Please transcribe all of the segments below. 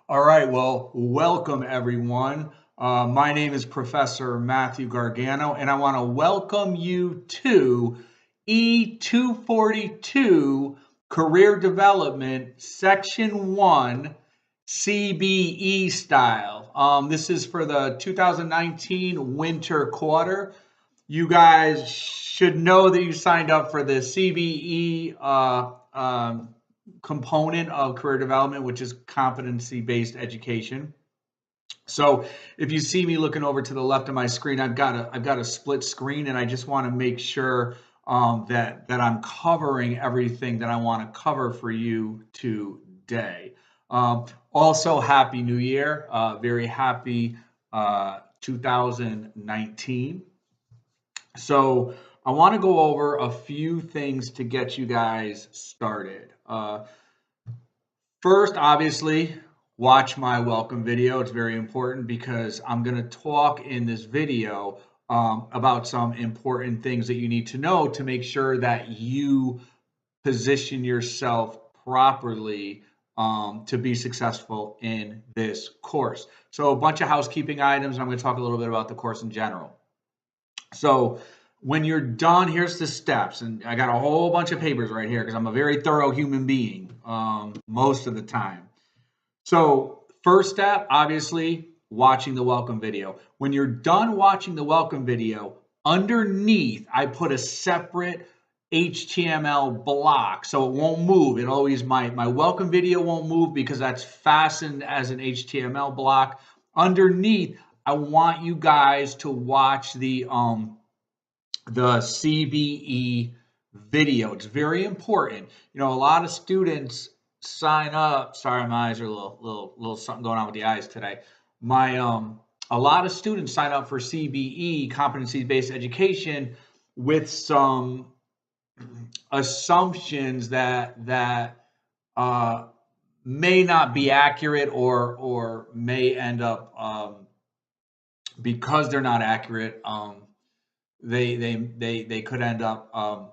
All right, well, welcome everyone. My name is Professor Matthew Gargano, and I want to welcome you to E242 Career Development Section 1 CBE style. This is for the 2019 winter quarter. You guys should know that you signed up for the CBE component of career development, which is competency-based education. So if you see me looking over to the left of my screen, I've got a split screen, and I just want to make sure that I'm covering everything that I want to cover for you today. Also, Happy New Year! Very happy 2019. So I want to go over a few things to get you guys started. First, obviously, watch my welcome video. It's very important because I'm going to talk in this video about some important things that you need to know to make sure that you position yourself properly to be successful in this course. So a bunch of housekeeping items, and I'm going to talk a little bit about the course in general. So when you're done, here's the steps. And I got a whole bunch of papers right here because I'm a very thorough human being most of the time. So first step, obviously, watching the welcome video. When you're done watching the welcome video, underneath, I put a separate HTML block so it won't move. It always, my welcome video won't move because that's fastened as an HTML block. Underneath, I want you guys to watch the CBE video. It's very important. You know, a lot of students sign up. Sorry, my eyes are a little something going on with the eyes today. A lot of students sign up for CBE, competency-based education, with some assumptions that may not be accurate or may end up because they're not accurate. They could end up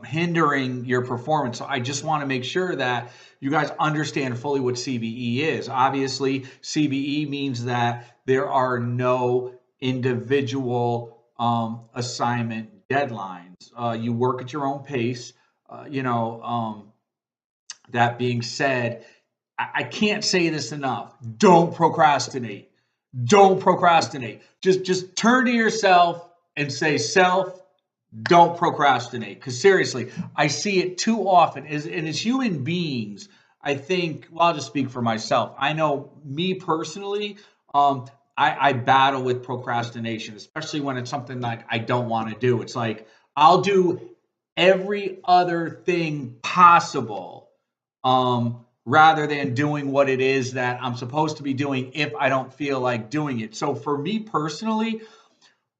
hindering your performance. So I just want to make sure that you guys understand fully what CBE is. Obviously, CBE means that there are no individual assignment deadlines. You work at your own pace. That being said, I can't say this enough. Don't procrastinate. Don't procrastinate. Just turn to yourself and say, self, don't procrastinate. Because seriously, I see it too often. And as human beings, I think, well, I'll just speak for myself. I know me personally, I battle with procrastination, especially when it's something like I don't want to do. It's like I'll do every other thing possible rather than doing what it is that I'm supposed to be doing if I don't feel like doing it. So for me personally,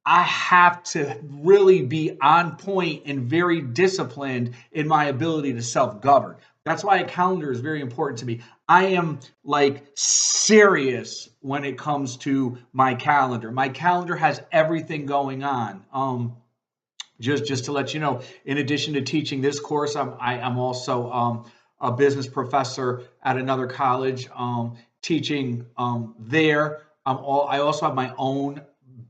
I have to really be on point and very disciplined in my ability to self-govern. That's why a calendar is very important to me. I am like serious when it comes to my calendar. My calendar has everything going on. Just to let you know, in addition to teaching this course, I'm also a business professor at another college, teaching there. I also have my own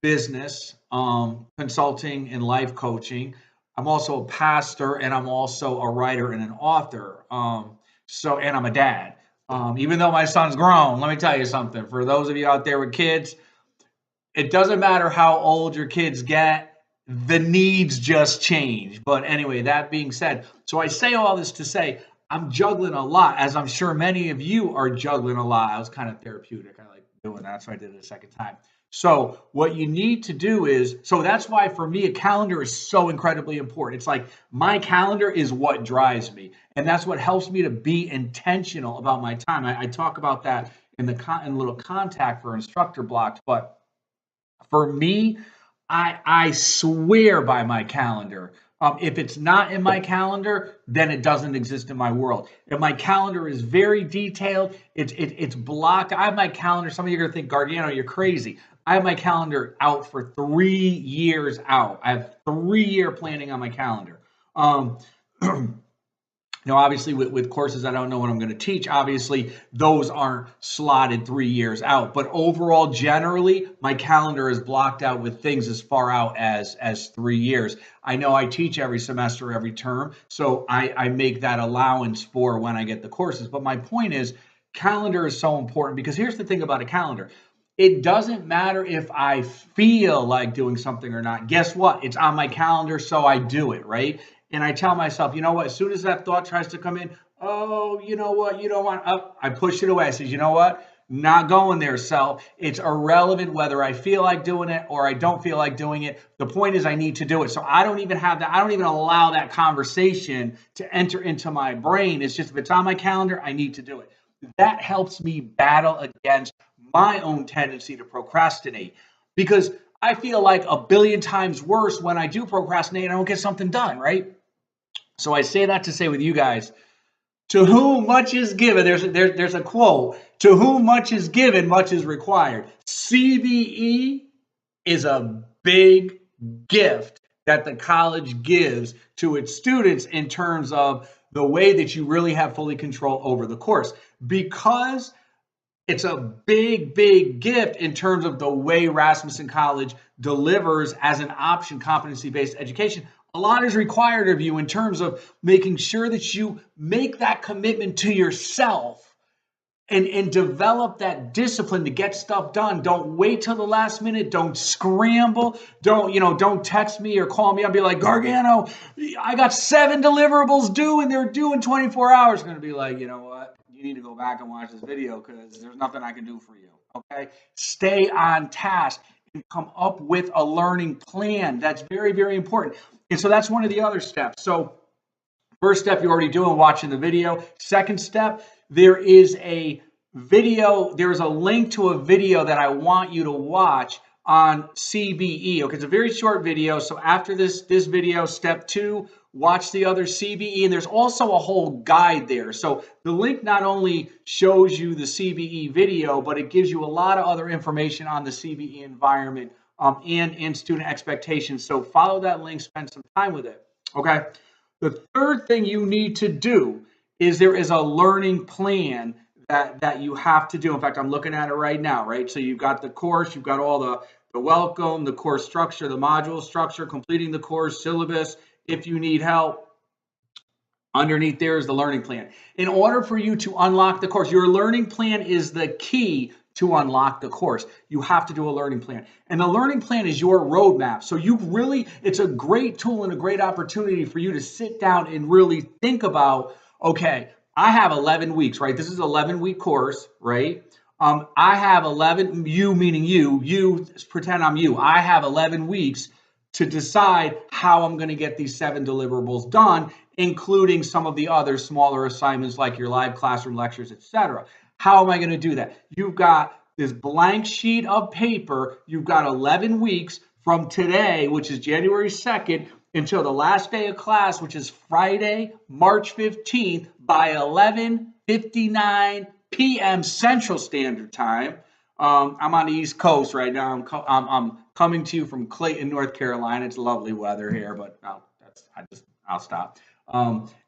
business, consulting and life coaching. I'm also a pastor, and I'm also a writer and an author. And I'm a dad. Even though my son's grown, let me tell you something. For those of you out there with kids, it doesn't matter how old your kids get. The needs just change. But anyway, that being said, so I say all this to say I'm juggling a lot, as I'm sure many of you are juggling a lot. I was kind of therapeutic. I like doing that, so I did it a second time. So what you need to do is, so that's why for me, a calendar is so incredibly important. It's like my calendar is what drives me. And that's what helps me to be intentional about my time. I talk about that in the little contact for instructor blocks. But for me, I swear by my calendar. If it's not in my calendar, then it doesn't exist in my world. And my calendar is very detailed. It's blocked. I have my calendar. Some of you are going to think, Gargano, you're crazy. I have my calendar out for 3 years out. I have 3-year planning on my calendar. Now, obviously, with courses I don't know what I'm going to teach, obviously, those aren't slotted 3 years out. But overall, generally, my calendar is blocked out with things as far out as 3 years. I know I teach every semester, every term, so I make that allowance for when I get the courses. But my point is, calendar is so important because here's the thing about a calendar. It doesn't matter if I feel like doing something or not. Guess what? It's on my calendar, so I do it, right? And I tell myself, you know what? As soon as that thought tries to come in, oh, you know what? You don't want, oh, I push it away. I says, you know what? Not going there, self. It's irrelevant whether I feel like doing it or I don't feel like doing it. The point is I need to do it. So I don't even have that. I don't even allow that conversation to enter into my brain. It's just if it's on my calendar, I need to do it. That helps me battle against my own tendency to procrastinate because I feel like a billion times worse when I do procrastinate and I don't get something done, right? So I say that to say with you guys, to whom much is given, there's a quote, to whom much is given, much is required. CBE is a big gift that the college gives to its students in terms of the way that you really have fully control over the course. Because it's a big, big gift in terms of the way Rasmussen College delivers as an option competency-based education. A lot is required of you in terms of making sure that you make that commitment to yourself and develop that discipline to get stuff done. Don't wait till the last minute. Don't scramble. Don't text me or call me. I'll be like, Gargano, I got 7 deliverables due and they're due in 24 hours. I'm going to be like, you know what? You need to go back and watch this video because there's nothing I can do for you. Okay? Stay on task and come up with a learning plan. That's very, very important. And so that's one of the other steps. So first step, you're already doing watching the video. Second step, there is a link to a video that I want you to watch on CBE. Okay, it's a very short video. So after this video, step 2, watch the other CBE, and there's also a whole guide there. So the link not only shows you the CBE video, but it gives you a lot of other information on the CBE environment and student expectations. So follow that link, spend some time with it. Okay. The third thing you need to do is there is a learning plan that you have to do. In fact, I'm looking at it right now, right? So you've got the course, you've got all the welcome, the course structure, the module structure, completing the course, syllabus, if you need help. Underneath there is the learning plan. In order for you to unlock the course, your learning plan is the key to unlock the course. You have to do a learning plan. And the learning plan is your roadmap. So it's a great tool and a great opportunity for you to sit down and really think about, okay, I have 11 weeks, right? This is an 11-week course, right? I have 11, you meaning you pretend I'm you. I have 11 weeks to decide how I'm going to get these 7 deliverables done, including some of the other smaller assignments like your live classroom lectures, etc. How am I going to do that? You've got this blank sheet of paper. You've got 11 weeks from today, which is January 2nd, until the last day of class, which is Friday, March 15th by 11:59 p.m. Central Standard Time. I'm on the East Coast right now. I'm coming to you from Clayton, North Carolina. It's lovely weather here, but I'll stop.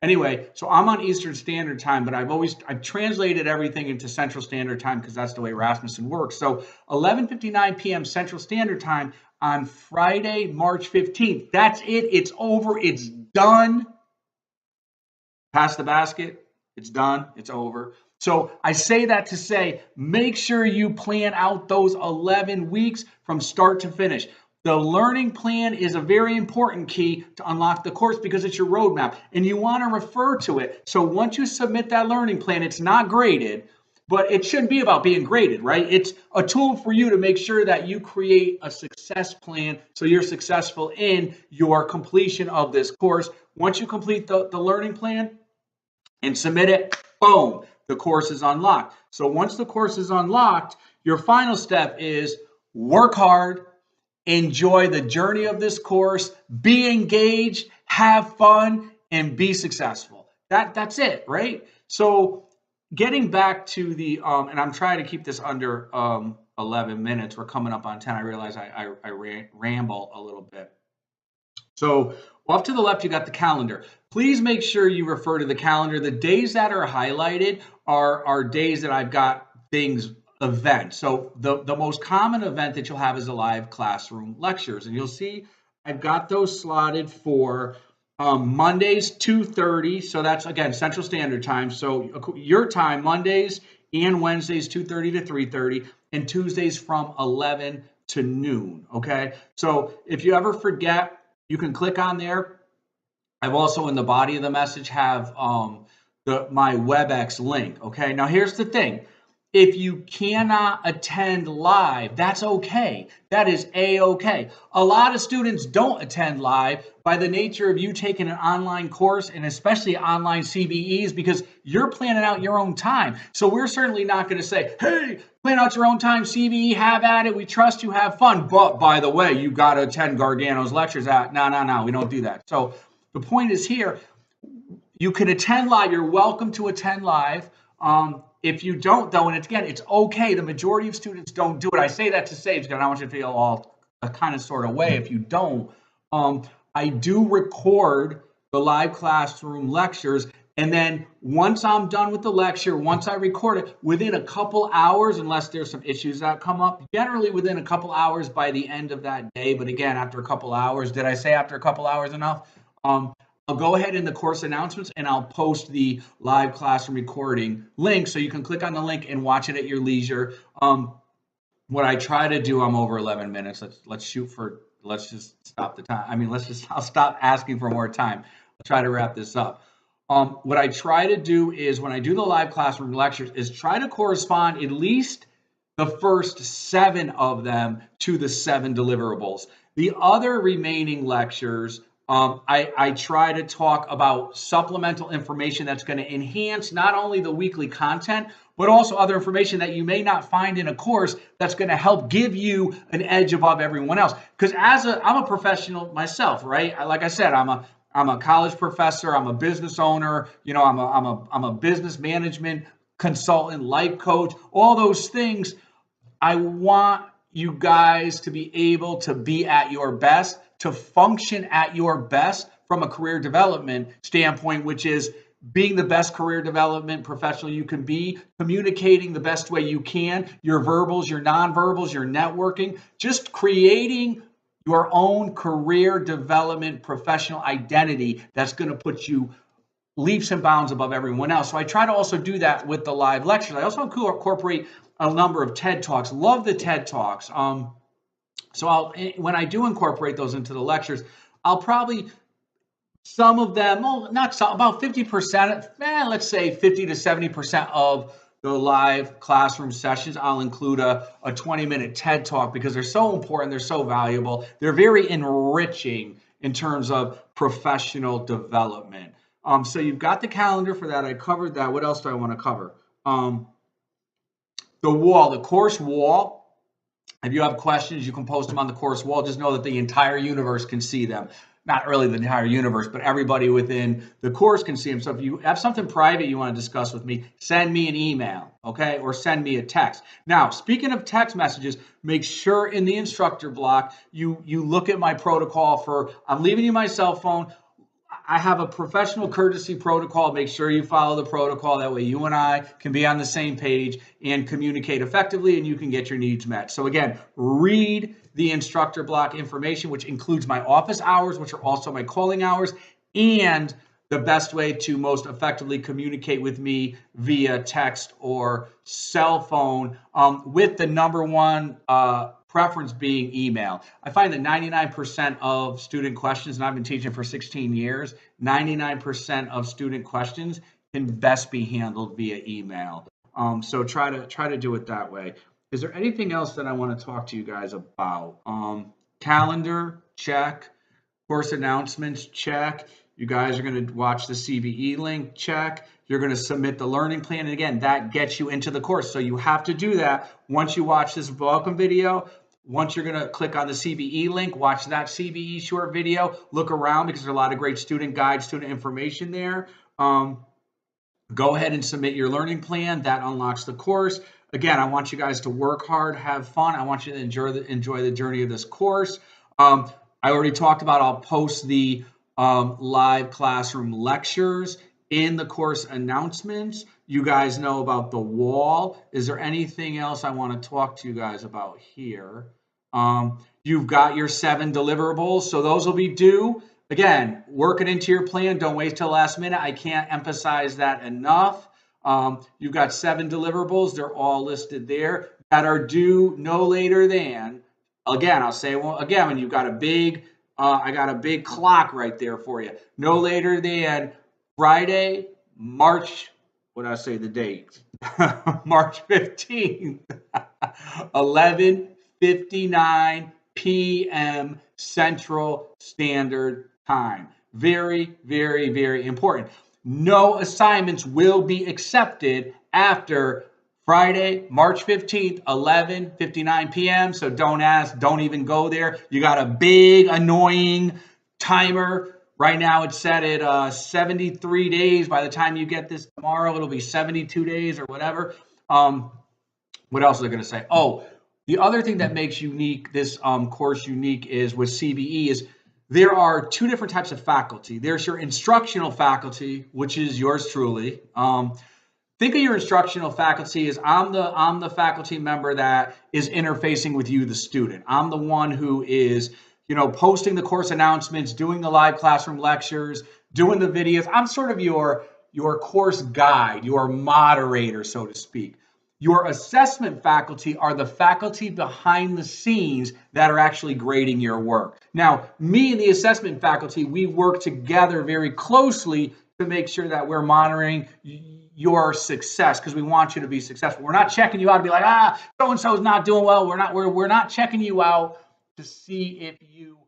Anyway, so I'm on Eastern Standard Time, but I've translated everything into Central Standard Time because that's the way Rasmussen works. So 11:59 p.m. Central Standard Time on Friday, March 15th. That's it. It's over. It's done. Pass the basket. It's done. It's over. So I say that to say, make sure you plan out those 11 weeks from start to finish. The learning plan is a very important key to unlock the course because it's your roadmap and you want to refer to it. So once you submit that learning plan, it's not graded, but it shouldn't be about being graded, right? It's a tool for you to make sure that you create a success plan so you're successful in your completion of this course. Once you complete the learning plan and submit it, boom, the course is unlocked. So once the course is unlocked, your final step is work hard, enjoy the journey of this course, be engaged, have fun, and be successful. That's it, right? So getting back to the, and I'm trying to keep this under 11 minutes. We're coming up on 10. I realize I ramble a little bit. So Off to the left, you got the calendar. Please make sure you refer to the calendar. The days that are highlighted are days that I've got things, events. So the most common event that you'll have is the live classroom lectures. And you'll see I've got those slotted for Mondays, 2:30. So that's, again, Central Standard Time. So your time, Mondays and Wednesdays, 2:30 to 3:30, and Tuesdays from 11 to noon. Okay. So if you ever forget, you can click on there. I've also, in the body of the message, have my WebEx link. Okay. Now here's the thing. If you cannot attend live, that's okay. That is A-okay. A lot of students don't attend live by the nature of you taking an online course, and especially online CBEs, because you're planning out your own time. So we're certainly not going to say, hey, plan out your own time, CBE, have at it. We trust you, have fun. But by the way, you got to attend Gargano's lectures. No, we don't do that. So the point is here, you can attend live. You're welcome to attend live. If you don't, though, and it's okay. The majority of students don't do it. I say that to say, because I don't want you to feel all a kind of sort of way if you don't. I do record the live classroom lectures, and then once I'm done with the lecture, once I record it, within a couple hours, unless there's some issues that come up, generally within a couple hours by the end of that day. But again, after a couple hours, did I say after a couple hours enough? I'll go ahead in the course announcements and I'll post the live classroom recording link, so you can click on the link and watch it at your leisure. What I try to do, I'm over 11 minutes. Let's just stop the time. I mean, I'll stop asking for more time. I'll try to wrap this up. What I try to do is, when I do the live classroom lectures, is try to correspond at least the first 7 of them to the 7 deliverables. The other remaining lectures, I try to talk about supplemental information that's going to enhance not only the weekly content, but also other information that you may not find in a course that's going to help give you an edge above everyone else. Because I'm a professional myself, right? Like I said, I'm a college professor. I'm a business owner. I'm a business management consultant, life coach, all those things. I want you guys to be able to be at your best, to function at your best from a career development standpoint, which is being the best career development professional you can be, communicating the best way you can, your verbals, your nonverbals, your networking, just creating your own career development professional identity that's going to put you leaps and bounds above everyone else. So I try to also do that with the live lectures. I also incorporate a number of TED Talks. Love the TED Talks. So when I do incorporate those into the lectures, I'll probably, some of them, well, not some, about 50%, let's say 50 to 70% of the live classroom sessions, I'll include a 20-minute TED Talk, because they're so important, they're so valuable, they're very enriching in terms of professional development. So you've got the calendar for that. I covered that. What else do I want to cover? The wall, the course wall. If you have questions, you can post them on the course wall. Just know that the entire universe can see them. Not really the entire universe, but everybody within the course can see them. So if you have something private you want to discuss with me, send me an email, okay? Or send me a text. Now, speaking of text messages, make sure in the instructor block, you look at my protocol for, I'm leaving you my cell phone. I have a professional courtesy protocol. Make sure you follow the protocol. That way you and I can be on the same page and communicate effectively, and you can get your needs met. So again, read the instructor block information, which includes my office hours, which are also my calling hours, and the best way to most effectively communicate with me via text or cell phone, with the number one preference being email. I find that 99% of student questions, and I've been teaching for 16 years, 99% of student questions can best be handled via email. So try to do it that way. Is there anything else that I want to talk to you guys about? Calendar, check. Course announcements, check. You guys are going to watch the CBE link, check. You're going to submit the learning plan. And again, that gets you into the course. So you have to do that once you watch this welcome video. Once you're going to click on the CBE link, watch that CBE short video, look around because there's a lot of great student guides, student information there. Go ahead and submit your learning plan. That unlocks the course. Again, I want you guys to work hard, have fun. I want you to enjoy the journey of this course. I already talked about, I'll post the live classroom lectures, in the course announcements. You guys know about the wall. Is there anything else I want to talk to you guys about here? You've got your 7 deliverables, so those will be due. Again, work it into your plan. Don't wait till the last minute. I can't emphasize that enough. You've got 7 deliverables. They're all listed there that are due no later than, again, I'll say well again, when you've got a big, I got a big clock right there for you. No later than Friday, March, what did I say the date? March 15th, 11:59 p.m. Central Standard Time. Very, very, very important. No assignments will be accepted after Friday, March 15th, 11:59 p.m. So don't ask, don't even go there. You got a big, annoying timer. Right now it's set at 73 days. By the time you get this tomorrow, it'll be 72 days or whatever. What else was I going to say? Oh, the other thing that makes unique this course unique is with CBE is there are 2 different types of faculty. There's your instructional faculty, which is yours truly. Think of your instructional faculty as I'm the faculty member that is interfacing with you, the student. I'm the one who is, posting the course announcements, doing the live classroom lectures, doing the videos. I'm sort of your course guide, your moderator, so to speak. Your assessment faculty are the faculty behind the scenes that are actually grading your work. Now, me and the assessment faculty, we work together very closely to make sure that we're monitoring your success because we want you to be successful. We're not checking you out to be like, so-and-so is not doing well. We're not checking you out to see if you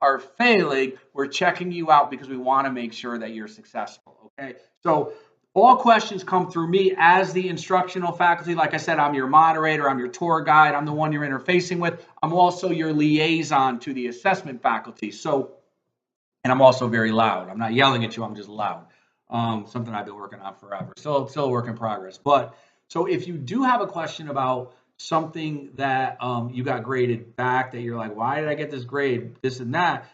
are failing. We're checking you out because we want to make sure that you're successful. Okay. So all questions come through me as the instructional faculty. Like I said, I'm your moderator. I'm your tour guide. I'm the one you're interfacing with. I'm also your liaison to the assessment faculty. So, and I'm also very loud. I'm not yelling at you. I'm just loud. Something I've been working on forever. Still a work in progress. But so if you do have a question about something that you got graded back that you're like, why did I get this grade, this and that,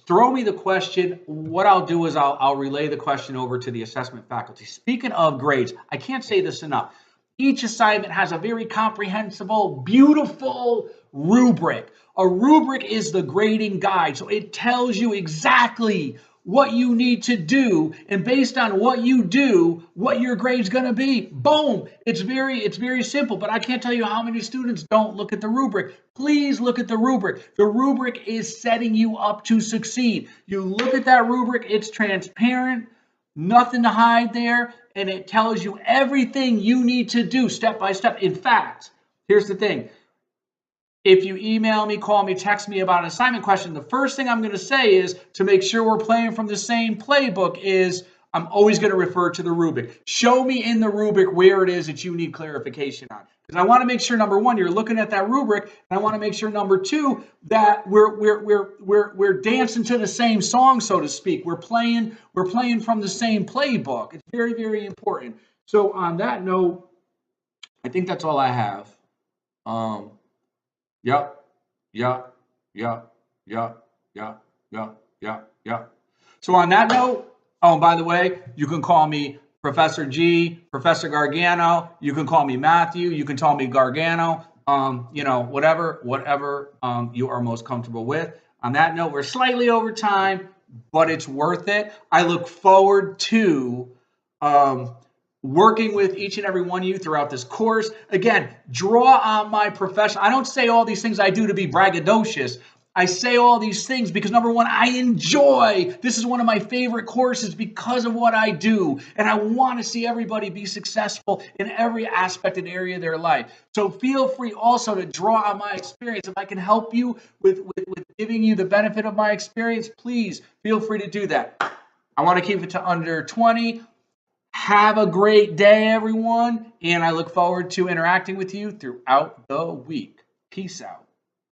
throw me the question. What I'll do is I'll relay the question over to the assessment faculty. Speaking of grades, I can't say this enough. Each assignment has a very comprehensible, beautiful rubric. A rubric is the grading guide, so it tells you exactly what you need to do, and based on what you do, what your grade's going to be. Boom. It's very simple, but I can't tell you how many students don't look at the rubric. Please look at the rubric. The rubric is setting you up to succeed. You look at that rubric, it's transparent, nothing to hide there, and it tells you everything you need to do step by step. In fact, here's the thing. If you email me, call me, text me about an assignment question, the first thing I'm going to say is, to make sure we're playing from the same playbook, is I'm always going to refer to the rubric. Show me in the rubric where it is that you need clarification on. Because I want to make sure, number one, you're looking at that rubric, and I want to make sure, number two, that we're dancing to the same song, so to speak. We're playing from the same playbook. It's very, very important. So on that note, I think that's all I have. Yeah. So on that note, oh, and by the way, you can call me Professor G, Professor Gargano. You can call me Matthew. You can call me Gargano. Whatever you are most comfortable with. On that note, we're slightly over time, but it's worth it. I look forward to working with each and every one of you throughout this course. Again, draw on my profession. I don't say all these things I do to be braggadocious. I say all these things because, number one, I enjoy. This is one of my favorite courses because of what I do. And I want to see everybody be successful in every aspect and area of their life. So feel free also to draw on my experience. If I can help you with giving you the benefit of my experience, please feel free to do that. I want to keep it to under 20. Have a great day, everyone, and I look forward to interacting with you throughout the week. Peace out.